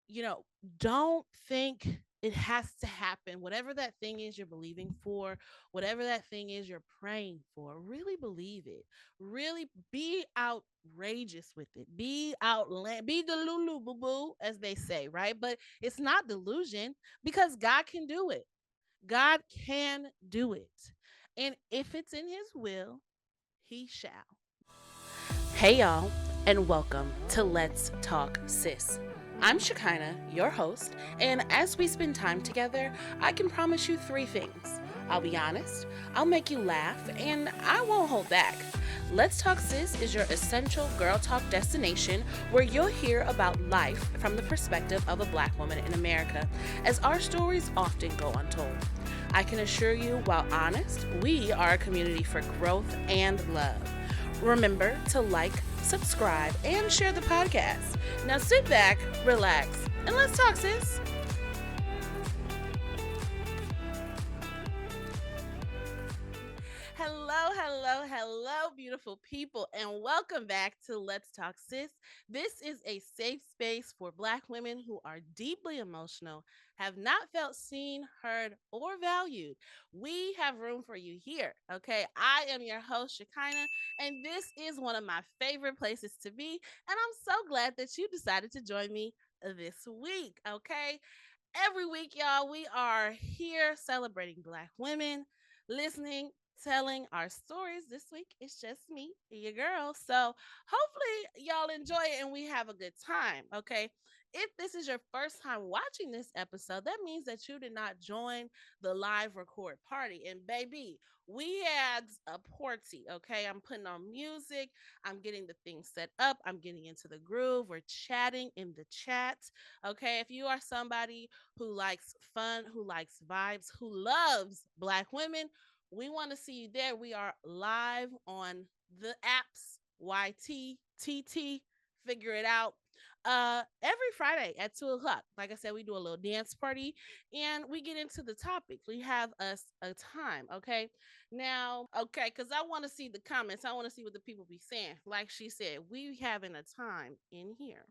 you know, don't think it has to happen. Whatever that thing is you're believing for, whatever that thing is you're praying for, really believe it. Really be outrageous with it. Be delulu boo boo, as they say, right? But it's not delusion because God can do it. God can do it. And if it's in his will, he shall. Hey, y'all, and welcome to Let's Talk Sis. I'm Shekinah, your host, and as we spend time together, I can promise you three things. I'll be honest, I'll make you laugh, and I won't hold back. Let's Talk Sis is your essential girl talk destination where you'll hear about life from the perspective of a black woman in America, as our stories often go untold. I can assure you, while honest, we are a community for growth and love. Remember to like, subscribe, and share the podcast. Now sit back, relax, and let's talk, sis. Hello, beautiful people, and welcome back to Let's Talk Sis. This is a safe space for Black women who are deeply emotional, have not felt seen, heard, or valued. We have room for you here, okay? I am your host, Shekinah, and this is one of my favorite places to be, and I'm so glad that you decided to join me this week, okay? Every week, y'all, we are here celebrating Black women, listening, telling our stories. This week, it's just me, your girl. So hopefully, y'all enjoy it and we have a good time. Okay. If this is your first time watching this episode, that means that you did not join the live record party. And baby, we had a party. Okay. I'm putting on music. I'm getting the things set up. I'm getting into the groove. We're chatting in the chat. Okay. If you are somebody who likes fun, who likes vibes, who loves Black women, we want to see you there. We are live on the apps, YT, TT, figure it out. Every Friday at 2 o'clock. Like I said, we do a little dance party and we get into the topics. We have us a time, okay? Now, okay, because I want to see the comments. I want to see what the people be saying. Like she said, we having a time in here.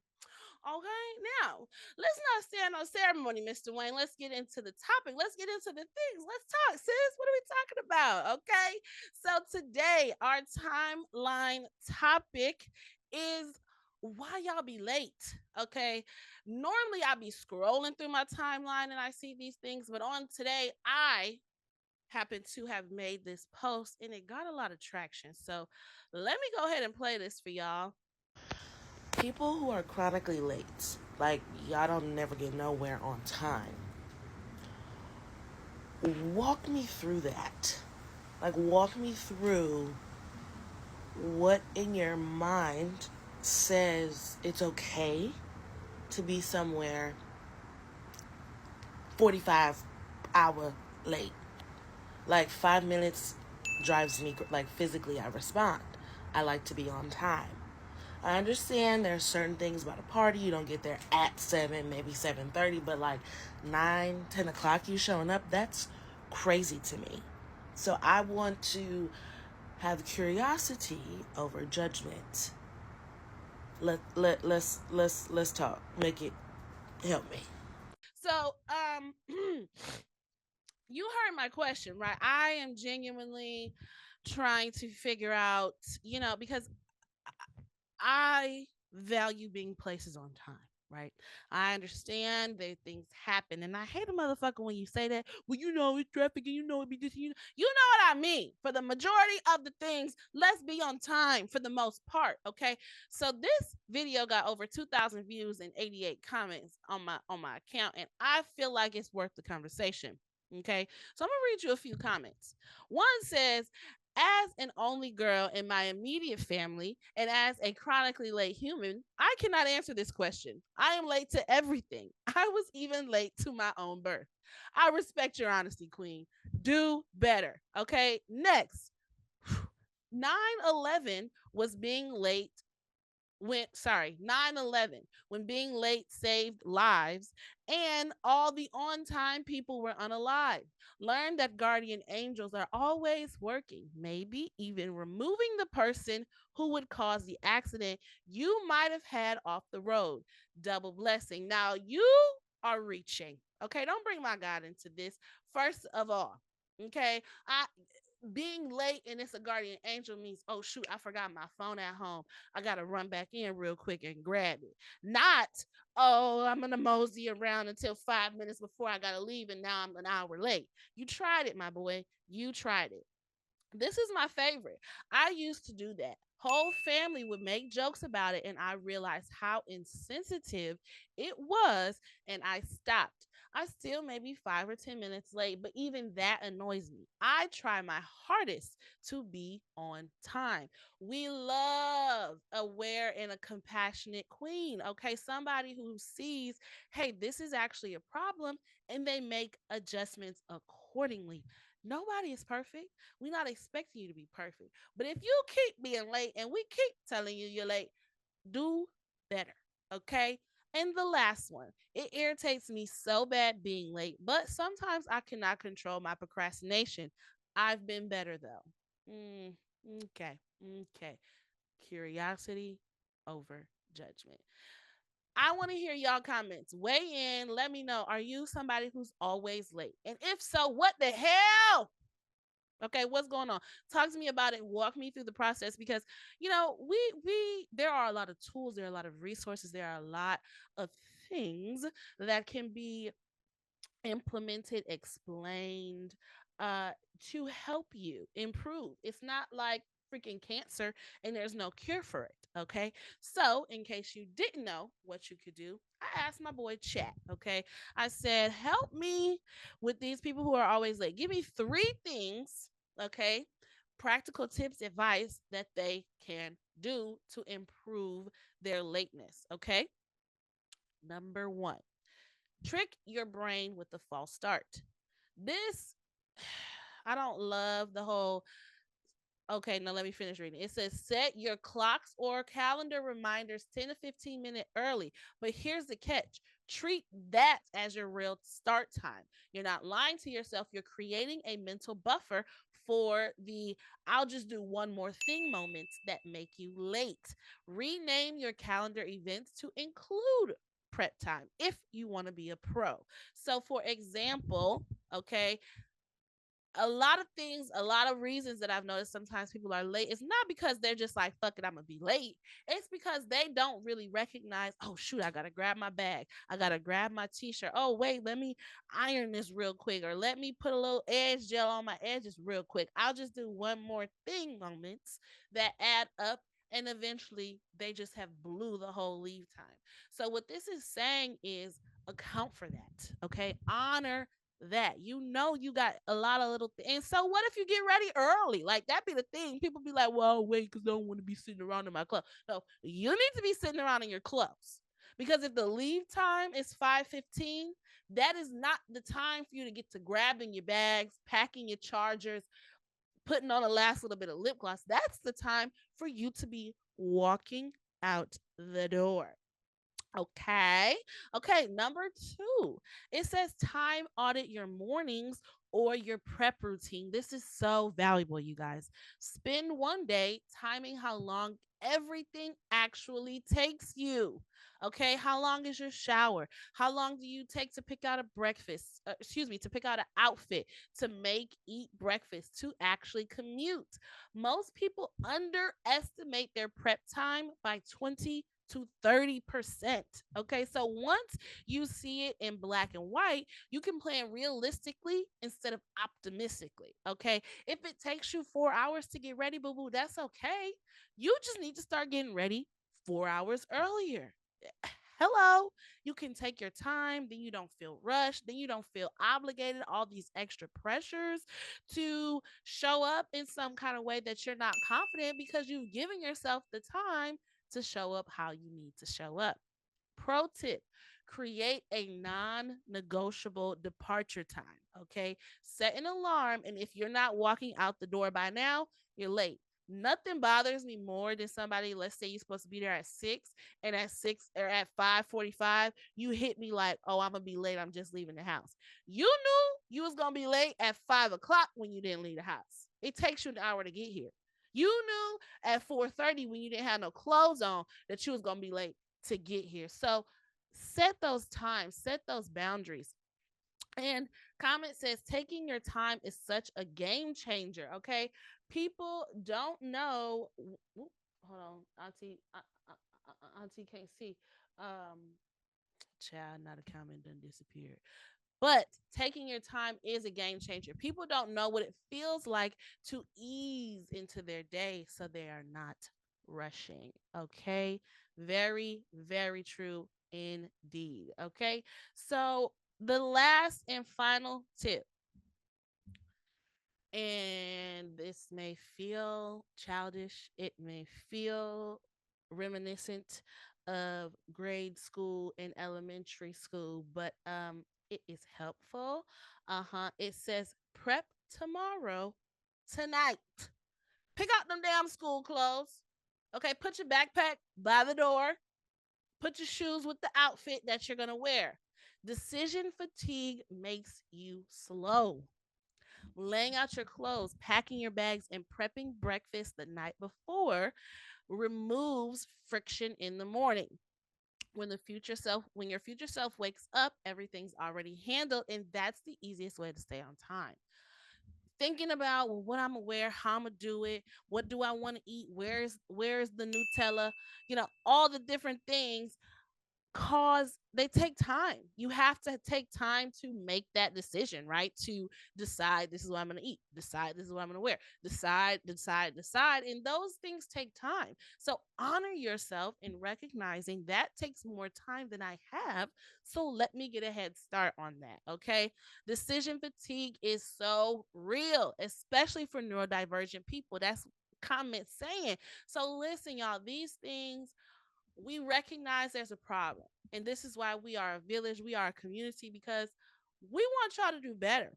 Okay, now let's not stand on ceremony, Mr. Wayne. Let's get into the topic. Let's get into the things. Let's talk, sis. What are we talking about? Okay, so today our timeline topic is why y'all be late. Okay, normally I be scrolling through my timeline and I see these things, but on today I happen to have made this post and it got a lot of traction. So let me go ahead and play this for y'all. People who are chronically late, like y'all don't never get nowhere on time. Walk me through that. Like walk me through what in your mind says it's okay to be somewhere 45 hour late. Like 5 minutes drives me like physically I respond. I like to be on time. I understand there's certain things about a party you don't get there at 7, maybe 7:30, but like 9, 10 o'clock you showing up, that's crazy to me. So I want to have curiosity over judgment. Let's talk. Make it help me. So, you heard my question, right? I am genuinely trying to figure out, because I value being places on time, right? I understand that things happen, and I hate a motherfucker when you say that. Well, it's traffic, and it be this. You know what I mean. For the majority of the things, let's be on time for the most part, okay? So this video got over 2,000 views and 88 comments on my account, and I feel like it's worth the conversation. Okay, so I'm gonna read you a few comments. One says, as an only girl in my immediate family and as a chronically late human, I cannot answer this question. I am late to everything. I was even late to my own birth. I respect your honesty, queen. Do better. Okay, next. 9/11 was being late when, sorry, 9/11, when being late saved lives and all the on-time people were unalive. Learn that guardian angels are always working, maybe even removing the person who would cause the accident you might have had off the road. Double blessing. Now you are reaching. Okay, don't bring my God into this. First of all, okay, I being late and it's a guardian angel means, oh shoot, I forgot my phone at home. I gotta run back in real quick and grab it. Not, oh, I'm gonna mosey around until 5 minutes before I gotta leave and now I'm an hour late. You tried it, my boy. You tried it. This is my favorite. I used to do that. Whole family would make jokes about it, and I realized how insensitive it was, and I stopped. I still may be 5 or 10 minutes late, but even that annoys me. I try my hardest to be on time. We love a aware and a compassionate queen. Okay, somebody who sees, hey, this is actually a problem, and they make adjustments accordingly. Nobody is perfect. We're not expecting you to be perfect. But if you keep being late and we keep telling you you're late, do better. Okay. And the last one, it irritates me so bad being late, but sometimes I cannot control my procrastination. I've been better though. Okay. Okay. Curiosity over judgment. I want to hear y'all comments. Weigh in. Let me know. Are you somebody who's always late? And if so, what the hell? Okay, what's going on? Talk to me about it. Walk me through the process because we there are a lot of tools, there are a lot of resources, there are a lot of things that can be implemented, explained, uh, to help you improve. It's not like freaking cancer and there's no cure for it. Okay. So, in case you didn't know what you could do, I asked my boy Chat. Okay. I said, help me with these people who are always late. Give me three things. Okay. Practical tips, advice that they can do to improve their lateness. Okay. Number one, trick your brain with the false start. This, I don't love the whole, okay, now let me finish reading. It says set your clocks or calendar reminders 10 to 15 minutes early. But here's the catch. Treat that as your real start time. You're not lying to yourself. You're creating a mental buffer for the I'll just do one more thing moments that make you late. Rename your calendar events to include prep time if you want to be a pro. So, for example, okay, a lot of things, a lot of reasons that I've noticed sometimes people are late. It's not because they're just like, fuck it, I'm gonna be late. It's because they don't really recognize, oh shoot, I gotta grab my bag. I gotta grab my t-shirt. Oh, wait, let me iron this real quick, or let me put a little edge gel on my edges real quick. I'll just do one more thing moments that add up and eventually they just have blew the whole leave time. So what this is saying is account for that. Okay. Honor that. You know you got a lot of little things. And so what if you get ready early? Like that be the thing. People be like, well, I'll wait because I don't want to be sitting around in my clothes. No, you need to be sitting around in your clothes. Because if the leave time is 5:15, that is not the time for you to get to grabbing your bags, packing your chargers, putting on the last little bit of lip gloss. That's the time for you to be walking out the door. Okay. Okay. Number two, it says time audit your mornings or your prep routine. This is so valuable, you guys. Spend one day timing how long everything actually takes you. Okay. How long is your shower? How long do you take to pick out a breakfast? Excuse me, to pick out an outfit, to make, eat breakfast, to actually commute? Most people underestimate their prep time by 20 to 30%. Okay, so once you see it in black and white, you can plan realistically instead of optimistically. Okay, if it takes you 4 hours to get ready, boo boo, that's okay. You just need to start getting ready 4 hours earlier. Hello, you can take your time, then you don't feel rushed, then you don't feel obligated, all these extra pressures to show up in some kind of way that you're not confident because you've given yourself the time to show up how you need to show up. Pro tip, create a non negotiable departure time. Okay. Set an alarm. And if you're not walking out the door by now, you're late. Nothing bothers me more than somebody, let's say you're supposed to be there at 6, and at 6 or at 5:45, you hit me like, oh, I'm gonna be late. I'm just leaving the house. You knew you was gonna be late at 5 o'clock when you didn't leave the house. It takes you an hour to get here. You knew at 4:30 when you didn't have no clothes on that you was gonna be late to get here. So set those times, set those boundaries. And comment says taking your time is such a game changer. Okay, people don't know. Hold on, Auntie. Auntie can't see. Child, not a comment done disappeared. But taking your time is a game changer. People don't know what it feels like to ease into their day so they are not rushing. Okay. Very, very true indeed. Okay. So, the last and final tip, and this may feel childish, it may feel reminiscent of grade school and elementary school, but it is helpful. It says prep tomorrow tonight. Pick out them damn school clothes. Okay, put your backpack by the door. Put your shoes with the outfit that you're gonna wear. Decision fatigue makes you slow. Laying out your clothes, packing your bags, and prepping breakfast the night before removes friction in the morning. When your future self wakes up, everything's already handled, and that's the easiest way to stay on time. Thinking about, well, what I'm gonna wear, how I'm gonna do it, what do I want to eat, where's the Nutella, all the different things, cause they take time. You have to take time to make that decision, right? To decide this is what I'm going to eat, decide this is what I'm going to wear, decide. And those things take time. So honor yourself in recognizing that takes more time than I have. So let me get a head start on that. Okay. Decision fatigue is so real, especially for neurodivergent people. That's comment saying. So listen, y'all, these things we recognize there's a problem. And this is why we are a village, we are a community, because we want y'all to do better.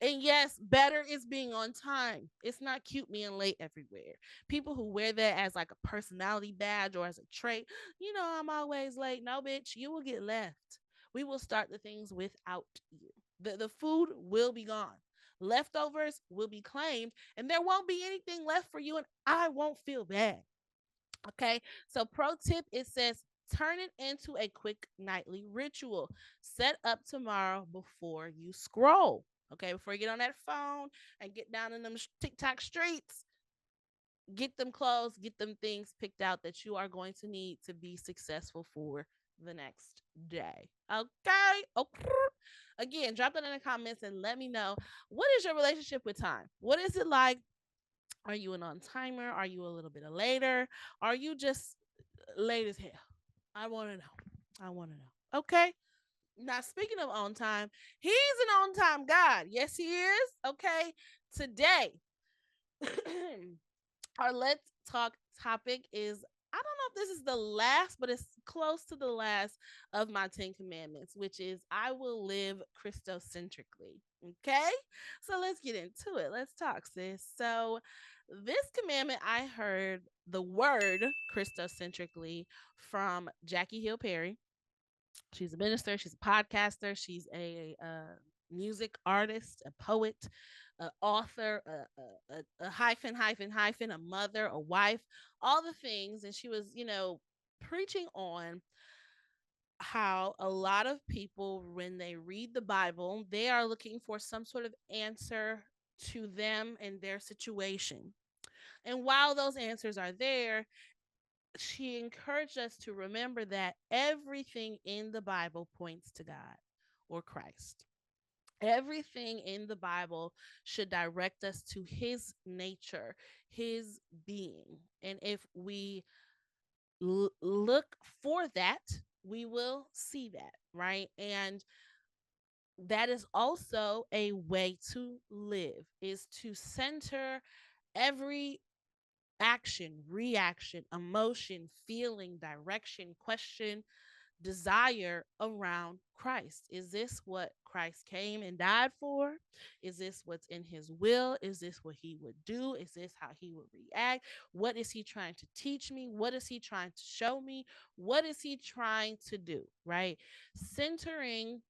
And yes, better is being on time. It's not cute being late everywhere. People who wear that as like a personality badge or as a trait, I'm always late. No, bitch, you will get left. We will start the things without you. The food will be gone. Leftovers will be claimed, and there won't be anything left for you, and I won't feel bad. Okay. So, pro tip, it says turn it into a quick nightly ritual. Set up tomorrow before you scroll. Okay. Before you get on that phone and get down in them TikTok streets, get them clothes, get them things picked out that you are going to need to be successful for the next day. Okay. Okay. Again, drop that in the comments and let me know, what is your relationship with time? What is it like? Are you an on timer? Are you a little bit later? Are you just late as hell? I want to know. I want to know. Okay. Now, speaking of on time, he's an on time God. Yes, he is. Okay. Today, our Let's Talk topic is, I don't know if this is the last, but it's close to the last of my 10 commandments, which is I will live Christocentrically. Okay. So let's get into it. Let's talk, sis. So, this commandment, I heard the word Christocentrically from Jackie Hill Perry. She's a minister, she's a podcaster, she's a music artist, a poet, an author, a hyphen, hyphen, hyphen, a mother, a wife, all the things. And she was, preaching on how a lot of people, when they read the Bible, they are looking for some sort of answer to them and their situation. And while those answers are there, she encouraged us to remember that everything in the Bible points to God or Christ. Everything in the Bible should direct us to his nature, his being. And if we look for that, we will see that, right? And that is also a way to live, is to center every action, reaction, emotion, feeling, direction, question, desire around Christ? Is this what Christ came and died for? Is this what's in his will? Is this what he would do? Is this how he would react? What is he trying to teach me? What is he trying to show me? What is he trying to do? Right? Centering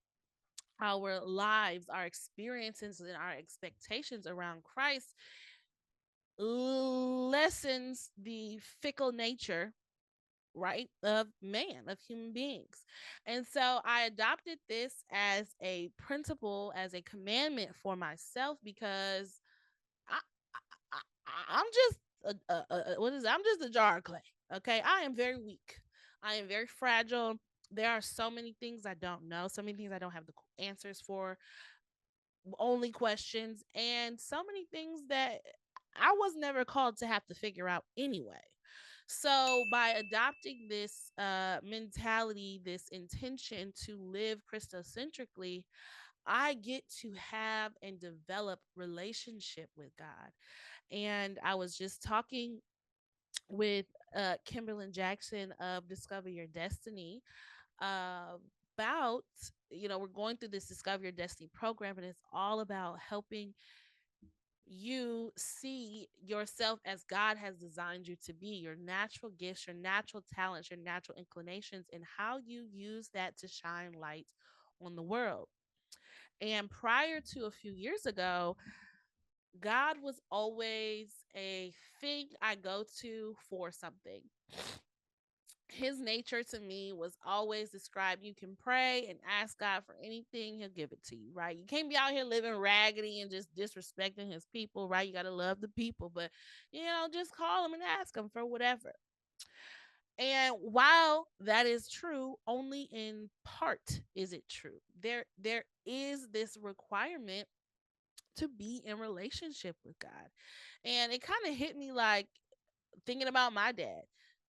our lives, our experiences, and our expectations around Christ lessens the fickle nature, right, of man, of human beings. And so I adopted this as a principle, as a commandment for myself, because I, I'm just what is it? I'm just a jar of clay. Okay, I am very weak. I am very fragile. There are so many things I don't know, so many things I don't have the answers for, only questions, and so many things that I was never called to have to figure out anyway. So by adopting this mentality, this intention to live Christocentrically, I get to have and develop relationship with God. And I was just talking with Kimberly Jackson of Discover Your Destiny, uh, about, we're going through this Discover Your Destiny program, and it's all about helping you see yourself as God has designed you to be, your natural gifts, your natural talents, your natural inclinations, and how you use that to shine light on the world. And prior to a few years ago, God was always a thing I go to for something. His nature to me was always described: you can pray and ask God for anything, he'll give it to you, right? You can't be out here living raggedy and just disrespecting his people, right? You got to love the people, but just call him and ask him for whatever. And while that is true, only in part is it true. There is this requirement to be in relationship with God. And it kind of hit me like thinking about my dad.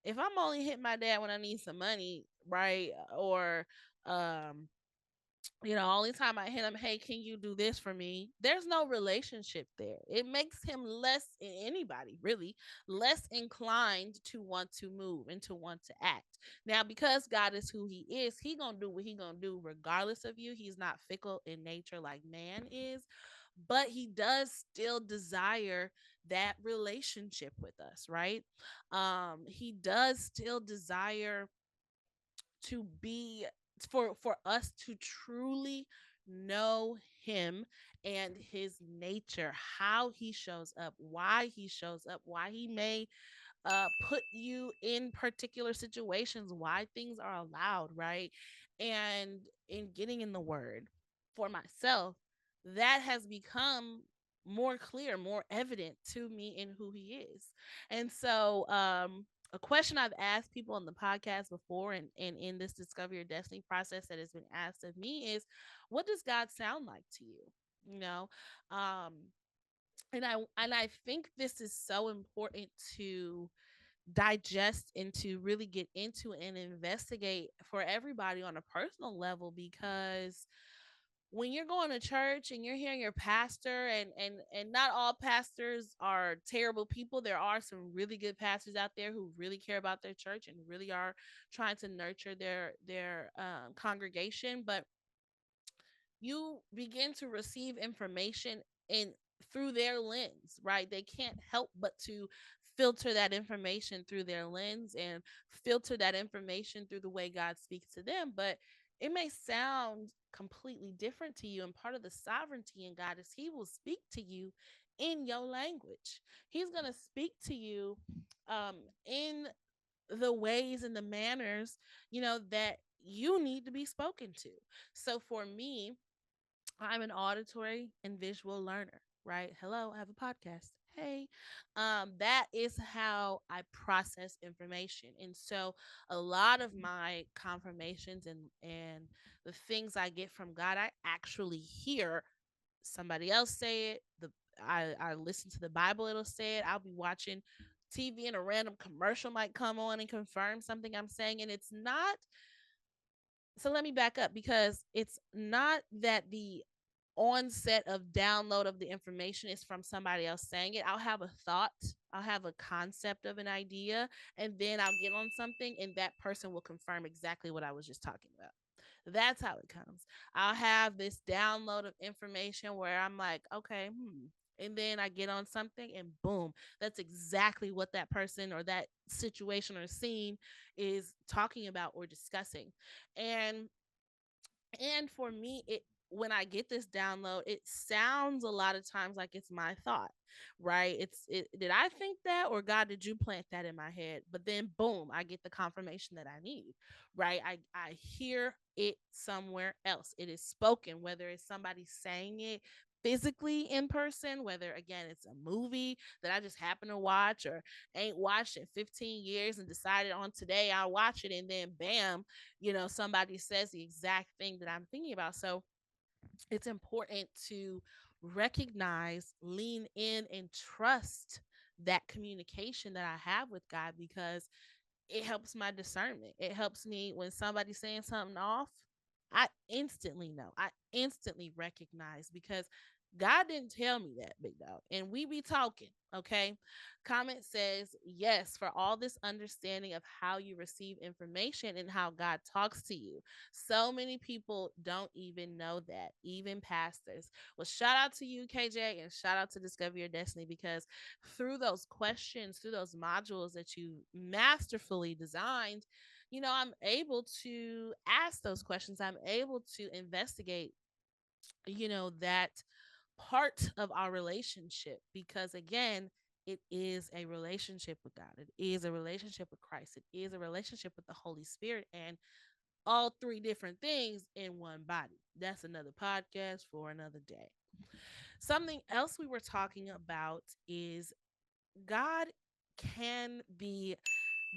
If I'm only hitting my dad when I need some money, right? Or only time I hit him, hey, can you do this for me? There's no relationship there. It makes him less, anybody really, less inclined to want to move and to want to act. Now, because God is who he is, he gonna do what he gonna do regardless of you. He's not fickle in nature like man is, but he does still desire that relationship with us, right? He does still desire to be, for us to truly know him and his nature, how he shows up, why he shows up, why he may put you in particular situations, why things are allowed, right? And in getting in the word for myself, that has become more clear, more evident to me in who he is. And so, a question I've asked people on the podcast before, and in this Discover Your Destiny process that has been asked of me, is what does God sound like to you? You know, um, and I think this is so important to digest and to really get into and investigate for everybody on a personal level, because when you're going to church and you're hearing your pastor, and not all pastors are terrible people. There are some really good pastors out there who really care about their church and really are trying to nurture their congregation, but you begin to receive information in through their lens, right? They can't help but to filter that information through their lens and filter that information through the way God speaks to them, but it may sound completely different to you. And part of the sovereignty in God is he will speak to you in your language. He's going to speak to you in the ways and the manners, that you need to be spoken to. So for me, I'm an auditory and visual learner, right? Hello, I have a podcast. Hey, that is how I process information. And so a lot of my confirmations and the things I get from God, I actually hear somebody else say it. I listen to the Bible, it'll say it. I'll be watching TV and a random commercial might come on and confirm something I'm saying. And it's not, so let me back up, because it's not that the onset of download of the information is from somebody else saying it. I'll have a thought, I'll have a concept of an idea, and then I'll get on something, and that person will confirm exactly what I was just talking about. That's how it comes. I'll have this download of information where I'm like, okay, and then I get on something, and boom, that's exactly what that person or that situation or scene is talking about or discussing. And for me, it when I get this download, it sounds a lot of times like it's my thought, right? Did I think that, or God, did you plant that in my head? But then boom, I get the confirmation that I need, right? I hear it somewhere else. It is spoken, whether it's somebody saying it physically in person, whether again it's a movie that I just happen to watch or ain't watched in 15 years and decided on today I'll watch it, and then bam, somebody says the exact thing that I'm thinking about. So it's important to recognize, lean in, and trust that communication that I have with God, because it helps my discernment. It helps me when somebody's saying something off. I instantly know. I instantly recognize, because God didn't tell me that, big dog. And we be talking, okay? Comment says, yes, for all this understanding of how you receive information and how God talks to you. So many people don't even know that, even pastors. Well, shout out to you, KJ, and shout out to Discover Your Destiny, because through those questions, through those modules that you masterfully designed, I'm able to ask those questions. I'm able to investigate, that part of our relationship, because again, it is a relationship with God. It is a relationship with Christ. It is a relationship with the Holy Spirit, and all three different things in one body. That's another podcast for another day. Something else we were talking about is God can be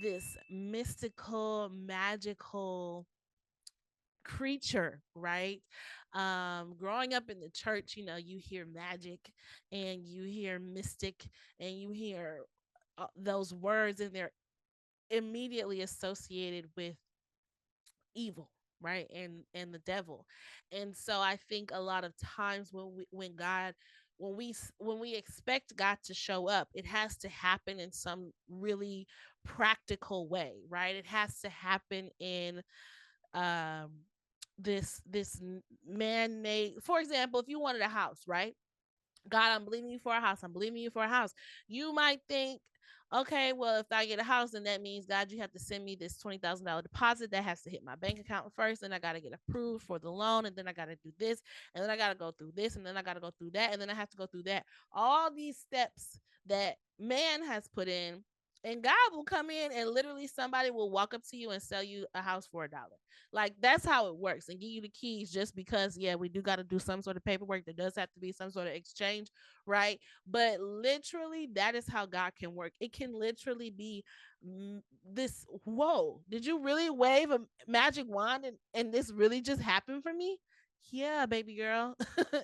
this mystical, magical creature, right? Growing up in the church, you hear magic and you hear mystic and you hear those words, and they're immediately associated with evil, right? And the devil. And so I think a lot of times when we expect God to show up, it has to happen in some really practical way, right? It has to happen in um this man-made. For example, if you wanted a house, right? God, I'm believing you for a house. I'm believing you for a house. You might think, okay, well, if I get a house, then that means, God, you have to send me this $20,000 deposit that has to hit my bank account first. Then I got to get approved for the loan. And then I got to do this. And then I got to go through this. And then I got to go through that. And then I have to go through that. All these steps that man has put in. And God will come in, and literally somebody will walk up to you and sell you a house for $1. Like, that's how it works, and give you the keys just because, yeah, we do got to do some sort of paperwork. There does have to be some sort of exchange, right? But literally, that is how God can work. It can literally be this. Whoa, did you really wave a magic wand, and this really just happened for me? Yeah, baby girl.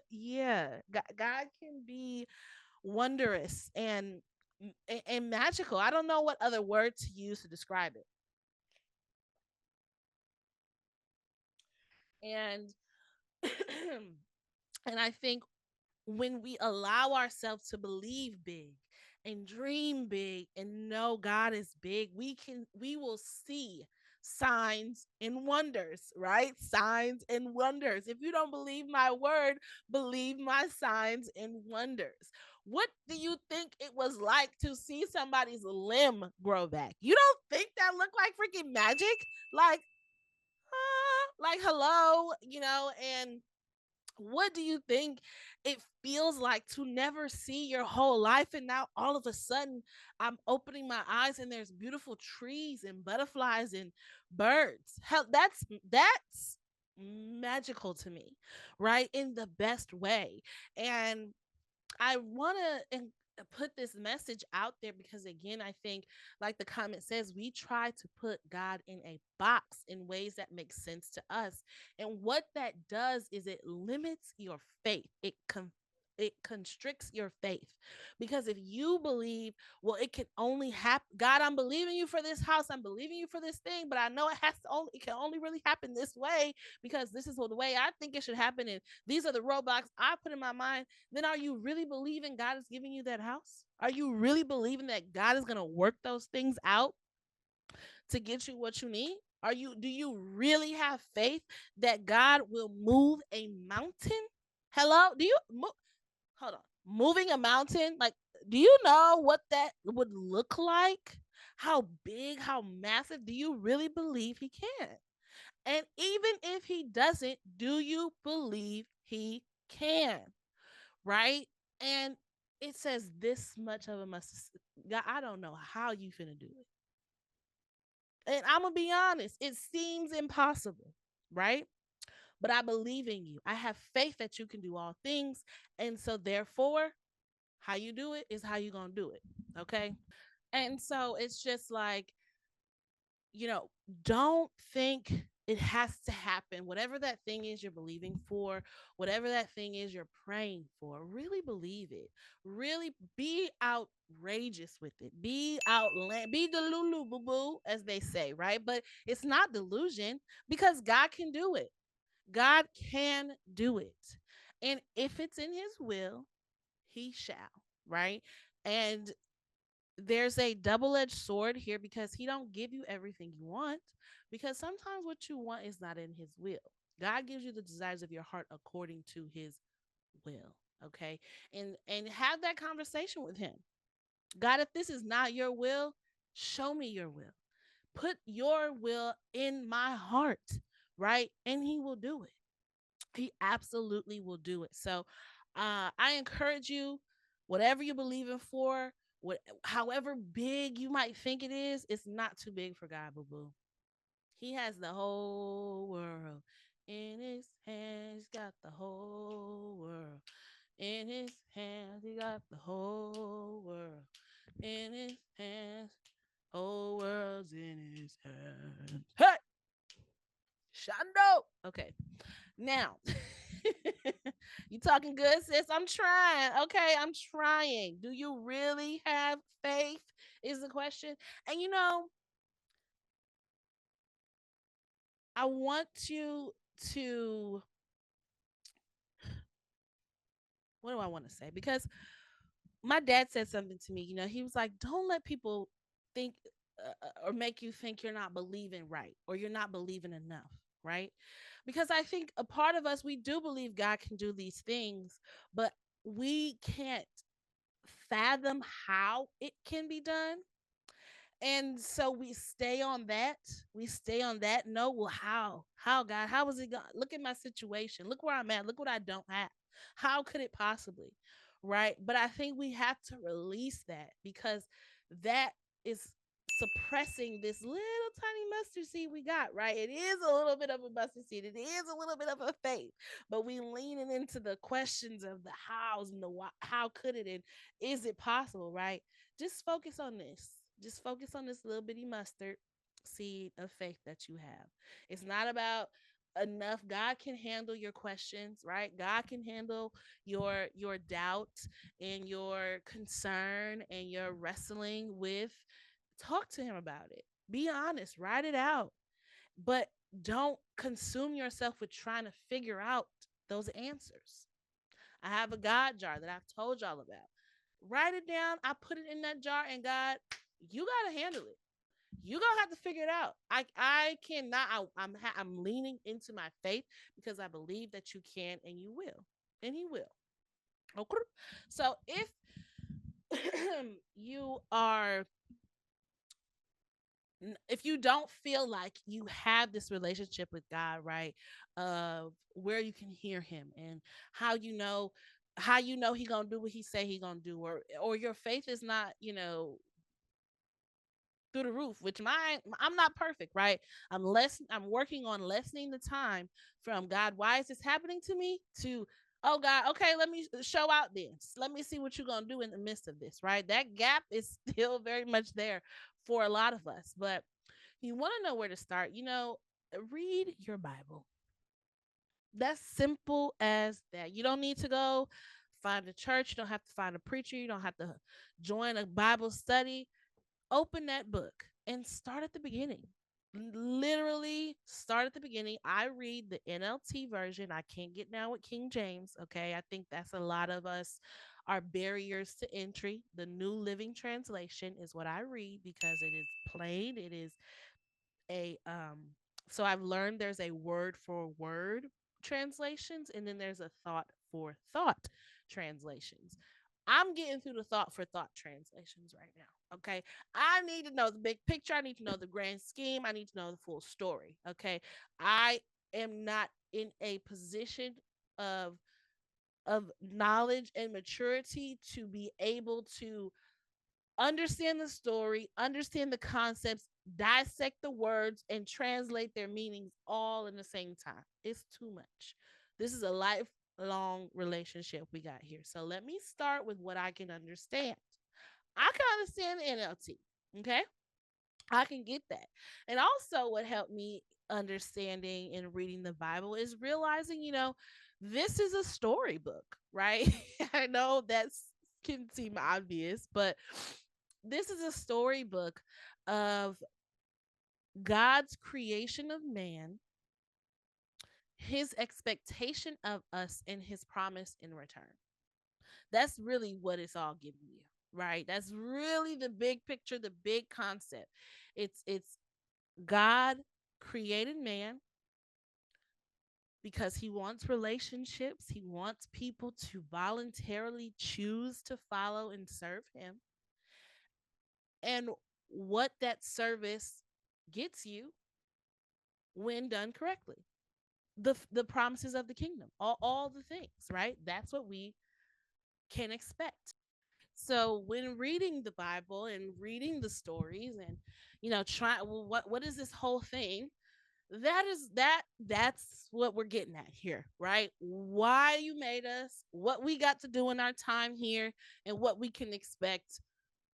Yeah, God can be wondrous and magical. I don't know what other word to use to describe it. And and I think when we allow ourselves to believe big and dream big and know God is big, we will see signs and wonders, right? Signs and wonders. If you don't believe my word, believe my signs and wonders. What do you think it was like to see somebody's limb grow back? You don't think that looked like freaking magic? Like, like hello, and what do you think it feels like to never see your whole life, and now all of a sudden I'm opening my eyes and there's beautiful trees and butterflies and birds? Hell, that's magical to me, right? In the best way. And I want to put this message out there, because again, I think, like the comment says, we try to put God in a box in ways that make sense to us. And what that does is it limits your faith. it constricts your faith. Because if you believe, well, it can only happen, God, I'm believing you for this house, I'm believing you for this thing, but I know it can only really happen this way, because this is the way I think it should happen, and these are the roadblocks I put in my mind. Then are you really believing God is giving you that house? Are you really believing that God is going to work those things out to get you what you need? Do you really have faith that God will move a mountain? Hello? Hold on. Moving a mountain, like, do you know what that would look like? How big, how massive? Do you really believe he can? And even if he doesn't, do you believe he can? Right? And it says this much of a must. God, I don't know how you finna do it. And I'm gonna be honest, it seems impossible, right? But I believe in you. I have faith that you can do all things. And so therefore, how you do it is how you gonna do it. Okay. And so it's just like, you know, don't think it has to happen. Whatever that thing is you're believing for, whatever that thing is you're praying for, really believe it. Really be outrageous with it. Be delulu boo boo, as they say, right? But it's not delusion, because God can do it. God can do it. And if it's in his will, he shall, right? And there's a double-edged sword here, because he don't give you everything you want, because sometimes what you want is not in his will. God gives you the desires of your heart according to his will. Okay. And have that conversation with him. God, if this is not your will, show me your will. Put your will in my heart, right? And he will do it. He absolutely will do it. So I encourage you, whatever you believe in for, however big you might think it is, it's not too big for God, boo boo. He has the whole world in his hands. He's got the whole world in his hands. He got the whole world in his hands. Whole world's in his hands. Hey, Shando. Okay. Now, you talking good, sis? I'm trying. Okay, I'm trying. Do you really have faith? Is the question. And I want you to, what do I want to say? Because my dad said something to me. He was like, don't let people think or make you think you're not believing right, or you're not believing enough, right? Because I think a part of us, we do believe God can do these things, but we can't fathom how it can be done. And so we stay on that. We stay on that. No, well, how, God, how is it going? Look at my situation. Look where I'm at. Look what I don't have. How could it possibly? Right. But I think we have to release that, because that is suppressing this little tiny mustard seed we got, right? It is a little bit of a mustard seed. It is a little bit of a faith, but we leaning into the questions of the hows and the why, how could it, and is it possible, right? Just focus on this. Just focus on this little bitty mustard seed of faith that you have. It's not about enough. God can handle your questions, right? God can handle your doubt and your concern and your wrestling with. Talk to him about it. Be honest, write it out. But don't consume yourself with trying to figure out those answers. I have a God jar that I've told y'all about. Write it down. I put it in that jar, and God, you gotta handle it. You gonna have to figure it out. I cannot. I'm leaning into my faith, because I believe that you can and you will, and He will. Okay. So if you are, if you don't feel like you have this relationship with God, right? Of where you can hear Him, and how you know He gonna do what He say He gonna do, or your faith is not, through the roof, which I'm not perfect, right? I'm working on lessening the time from, God, why is this happening to me, to, oh God, okay, let me show out this, let me see what you're gonna do in the midst of this, right? That gap is still very much there for a lot of us. But you want to know where to start, read your Bible. That's simple as that. You don't need to go find a church, you don't have to find a preacher, you don't have to join a Bible study. Open that book and start at the beginning. Literally start at the beginning. I read the NLT version. I can't get down with King James. Okay. I think that's a lot of us, our barriers to entry. The New Living Translation is what I read because it is plain. It is a so I've learned there's a word for word translations, and then there's a thought for thought translations. I'm getting through the thought for thought translations right now. Okay. I need to know the big picture. I need to know the grand scheme. I need to know the full story. Okay. I am not in a position of knowledge and maturity to be able to understand the story, understand the concepts, dissect the words, and translate their meanings all in the same time. It's too much. This is a lifelong relationship we got here. So let me start with what I can understand. I can understand the NLT. Okay. I can get that. And also, what helped me understanding and reading the Bible is realizing, this is a storybook, right? I know that's can seem obvious, but this is a storybook of God's creation of man, his expectation of us, and his promise in return. That's really what it's all giving you, right? That's really the big picture, the big concept. It's God created man because he wants relationships. He wants people to voluntarily choose to follow and serve him. And what that service gets you when done correctly. The promises of the kingdom, all the things, right? That's what we can expect. So when reading the Bible and reading the stories and try well, what is this whole thing? That's what we're getting at here, right? Why you made us, what we got to do in our time here, and what we can expect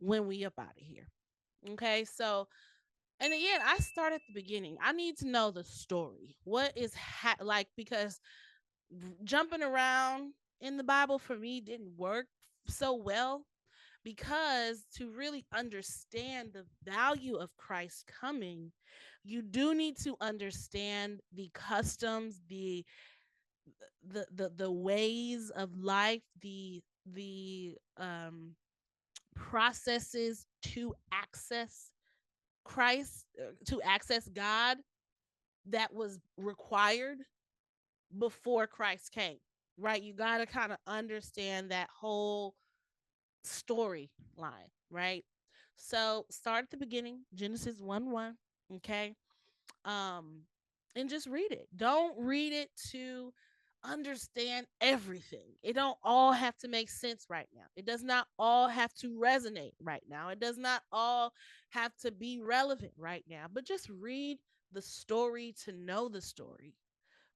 when we up out of here. Okay, so and again, I start at the beginning. I need to know the story. What is like because jumping around in the Bible for me didn't work so well because to really understand the value of Christ coming, you do need to understand the customs, the ways of life, the processes to access Christ, to access God that was required before Christ came. Right? You got to kind of understand that whole storyline, right? So start at the beginning, Genesis 1:1. Okay. Um, and just read it. Don't read it to understand everything. It don't all have to make sense right now. It does not all have to resonate right now. It does not all have to be relevant right now. But just read the story to know the story,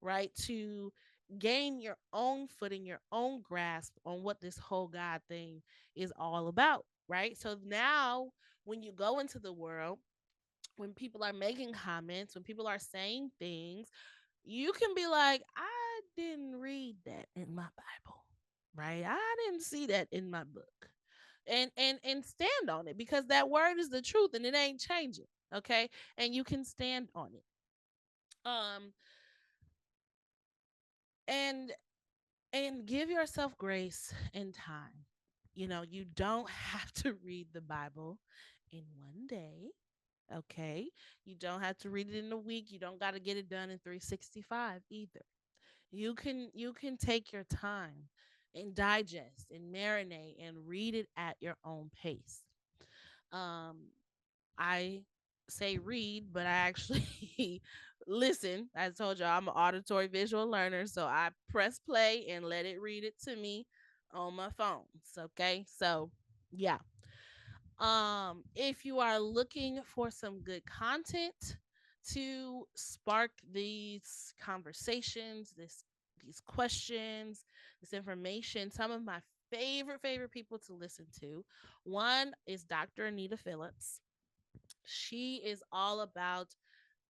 right? To gain your own footing, your own grasp on what this whole God thing is all about, right? So now when you go into the world, when people are making comments, when people are saying things, you can be like, I didn't read that in my Bible, right? I didn't see that in my book. And stand on it because that word is the truth and it ain't changing. Okay. And you can stand on it. Um and and give yourself grace and time. You don't have to read the Bible in one day. Okay. You don't have to read it in a week. You don't got to get it done in 365 either. You can take your time and digest and marinate and read it at your own pace. Um I say read, but I actually listen. I told you I'm an auditory visual learner, so I press play and let it read it to me on my phones. Okay, so yeah. If you are looking for some good content to spark these conversations, these questions, this information, some of my favorite people to listen to. One is Dr. Anita Phillips. She is all about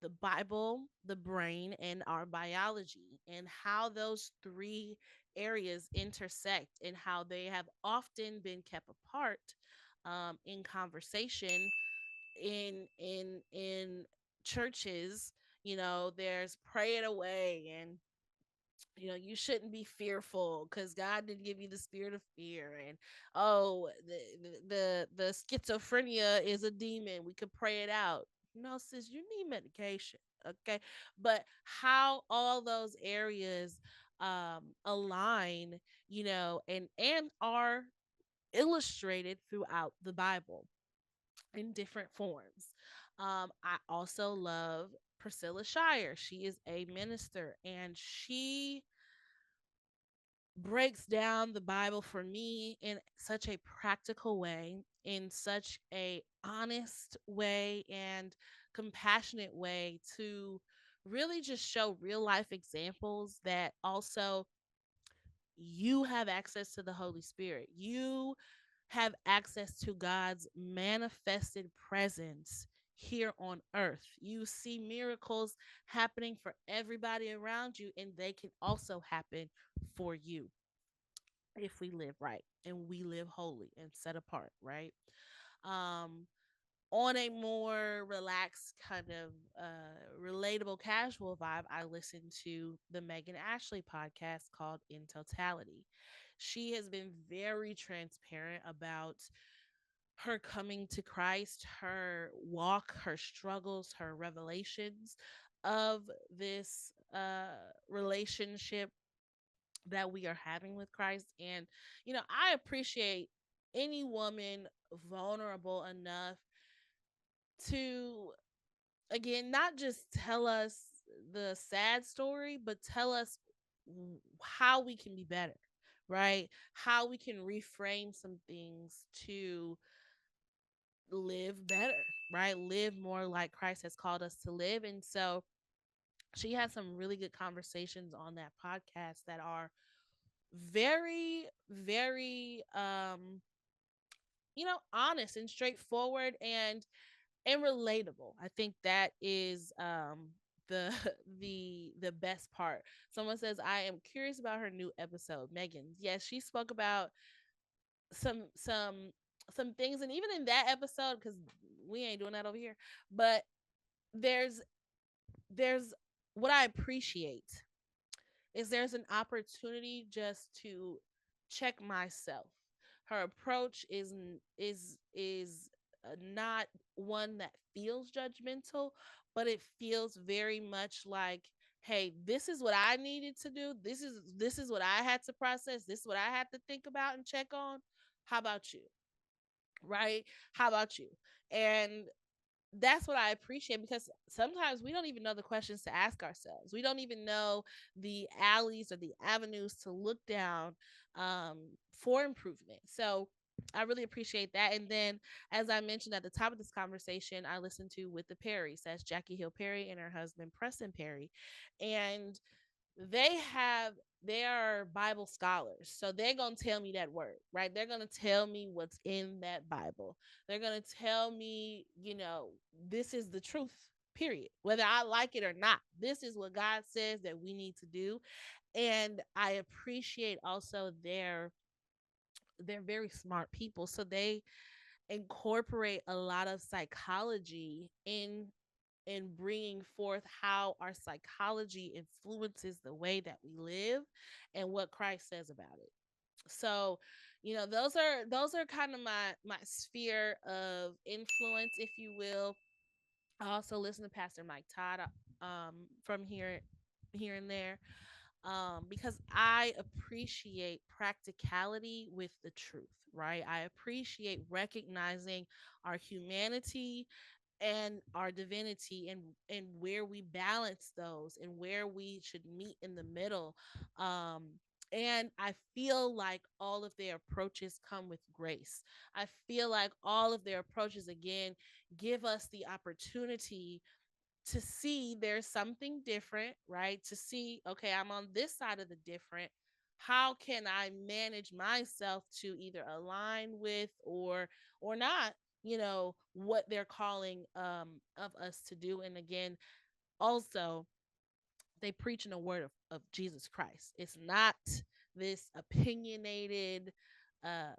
the Bible, the brain, and our biology, and how those three areas intersect and how they have often been kept apart in conversation in churches. There's pray it away, and you shouldn't be fearful because God didn't give you the spirit of fear. And oh, the schizophrenia is a demon, we could pray it out. No, sis, you need medication. Okay. But how all those areas align, and are illustrated throughout the Bible in different forms. I also love Priscilla Shire. She is a minister, and she breaks down the Bible for me in such a practical way, in such a honest way and compassionate way, to really just show real life examples that also you have access to the Holy Spirit. You have access to God's manifested presence here on earth. You see miracles happening for everybody around you, and they can also happen for you if we live right and we live holy and set apart, right? Um, on a more relaxed, kind of relatable, casual vibe, I listen to the Megan Ashley podcast called In Totality. She has been very transparent about her coming to Christ, her walk, her struggles, her revelations of this relationship that we are having with Christ. And, I appreciate any woman vulnerable enough to, again, not just tell us the sad story, but tell us how we can be better, right? How we can reframe some things to live better, right? Live more like Christ has called us to live. And so she has some really good conversations on that podcast that are very, very honest and straightforward and relatable. I think that is the the best part. Someone says, I am curious about her new episode. Megan, yes, she spoke about some some some things, and even in that episode, because we ain't doing that over here, but there's there's what I appreciate is there's an opportunity just to check myself. Her approach is not one that feels judgmental, but it feels very much like, hey, this is what I needed to do. This is what I had to process. This is what I had to think about and check on. How about you? Right? How about you? And that's what I appreciate, because sometimes we don't even know the questions to ask ourselves. We don't even know the alleys or the avenues to look down for improvement. So I really appreciate that. And then, as I mentioned at the top of this conversation, I listened to With the Perrys. That's Jackie Hill Perry and her husband Preston Perry, and they have they are Bible scholars. So they're going to tell me that word, right? They're going to tell me what's in that Bible. They're going to tell me, this is the truth, period. Whether I like it or not, this is what God says that we need to do. And I appreciate also they're very smart people. So they incorporate a lot of psychology in bringing forth how our psychology influences the way that we live and what Christ says about it. So, those are kind of my sphere of influence, if you will. I also listen to Pastor Mike Todd from here and there, because I appreciate practicality with the truth, right? I appreciate recognizing our humanity and our divinity, and where we balance those and where we should meet in the middle. And I feel like all of their approaches come with grace. I feel like all of their approaches, again, give us the opportunity to see there's something different, right? To see, okay, I'm on this side of the different. How can I manage myself to either align with or not, what they're calling of us to do? And again, also They preaching the word of Jesus Christ. It's not this opinionated uh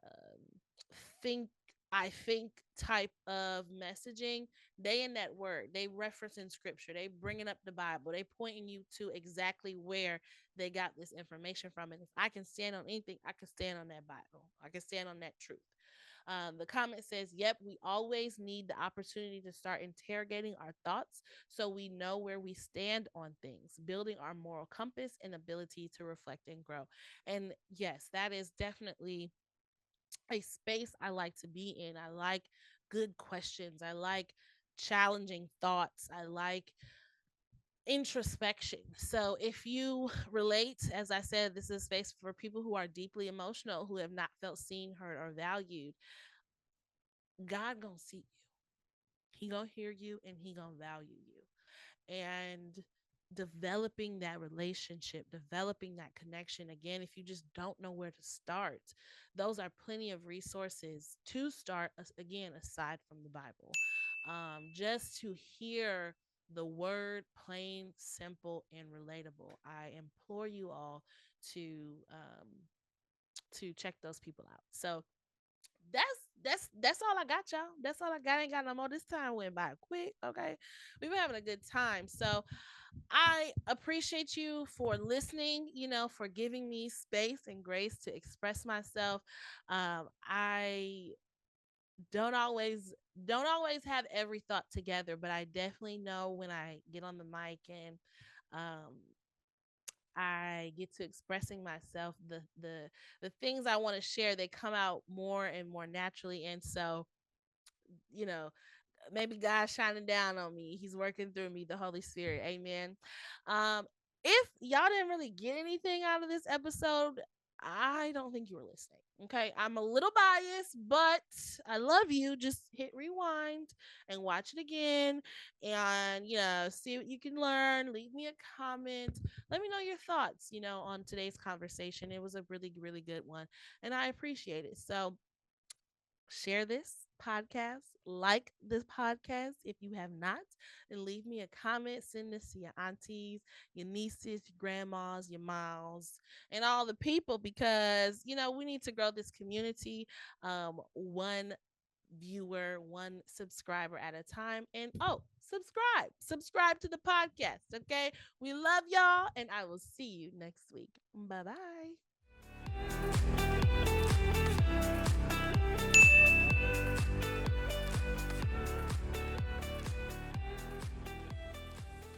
think I think type of messaging. They in that word. They referencing scripture. They bringing up the Bible. They pointing you to exactly where they got this information from. And if I can stand on anything, I can stand on that Bible. I can stand on that truth. The comment says, yep, we always need the opportunity to start interrogating our thoughts so we know where we stand on things, building our moral compass and ability to reflect and grow. And yes, that is definitely a space I like to be in. I like good questions. I like challenging thoughts. I like introspection. So if you relate, as I said, this is a space for people who are deeply emotional, who have not felt seen, heard, or valued. God gonna see you. He gonna hear you and he gonna value you. And developing that relationship, developing that connection. Again, if you just don't know where to start, those are plenty of resources to start. Again, aside from the Bible, just to hear the word plain, simple, and relatable. I implore you all to um, to check those people out. So that's all I got, y'all. That's all I got. Ain't got no more. This time went by quick. Okay, we've been having a good time. So I appreciate you for listening. For giving me space and grace to express myself. I don't always don't always have every thought together, but I definitely know when I get on the mic and um I get to expressing myself, the things I want to share, they come out more and more naturally. And so, you know, maybe God's shining down on me. He's working through me, the Holy Spirit. Amen. If y'all didn't really get anything out of this episode, I don't think you were listening. Okay. I'm a little biased, but I love you. Just hit rewind and watch it again and, see what you can learn. Leave me a comment. Let me know your thoughts, on today's conversation. It was a really, really good one. And I appreciate it. So, share this podcast, like this podcast if you have not, and leave me a comment. Send this to your aunties, your nieces, your grandmas, your moms, and all the people because we need to grow this community, one viewer, one subscriber at a time. And subscribe to the podcast. Okay, we love y'all, and I will see you next week. Bye bye.